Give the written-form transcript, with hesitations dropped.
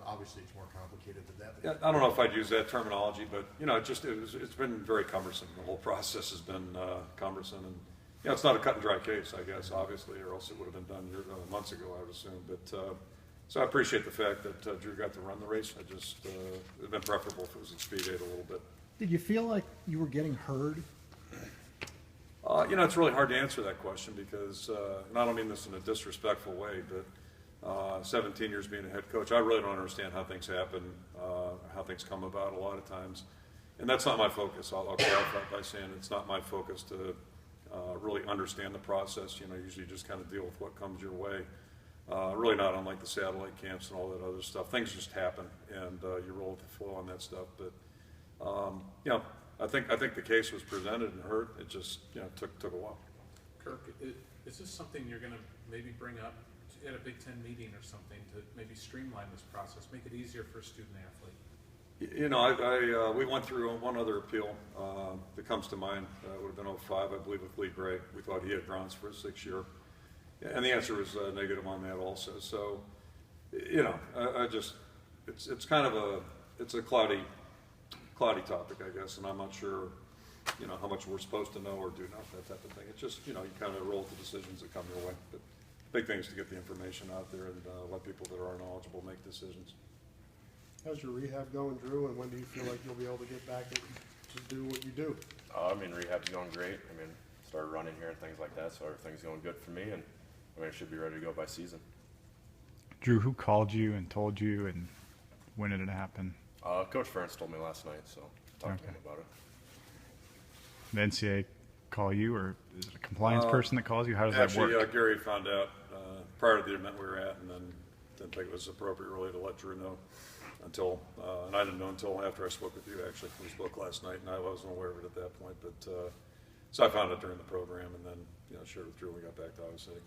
Obviously, it's more complicated than that. Yeah, I don't know if I'd use that terminology, but it's been very cumbersome. The whole process has been cumbersome, and it's not a cut and dry case, I guess, obviously, or else it would have been done months ago, I would assume. But so I appreciate the fact that Drew got to run the race. It'd been preferable if it was at Speed 8 a little bit. Did you feel like you were getting heard? It's really hard to answer that question because, and I don't mean this in a disrespectful way, but 17 years being a head coach, I really don't understand how things happen, how things come about a lot of times. And that's not my focus. I'll clarify by saying it's not my focus to really understand the process. Usually just kind of deal with what comes your way. Really not unlike the satellite camps and all that other stuff. Things just happen, and you roll with the flow on that stuff. But, I think the case was presented and heard. It just, took a while. Kirk, is this something you're going to maybe bring up at a Big Ten meeting or something to maybe streamline this process, make it easier for a student athlete? We went through one other appeal that comes to mind. It would have been 05, I believe, with Lee Gray. We thought he had grounds for a 6 year. And the answer was negative on that also. So, it's kind of it's a cloudy topic, I guess, and I'm not sure, how much we're supposed to know or do know, that type of thing. It's just, you kind of roll with the decisions that come your way. But big thing is to get the information out there and let people that are knowledgeable make decisions. How's your rehab going, Drew, and when do you feel like you'll be able to get back and just do what you do? Rehab's going great. Started running here and things like that, so everything's going good for me, and I should be ready to go by season. Drew, who called you and told you, and when did it happen? Coach Ferentz told me last night, so I talked to him about it. The NCAA call you, or is it a compliance person that calls you? How does that work? Actually, Gary found out prior to the event we were at, and then didn't think it was appropriate really to let Drew know until, and I didn't know until after I spoke with you, actually. We spoke last night, and I wasn't aware of it at that point. But so I found it during the program, and then shared with Drew when we got back to Iowa City.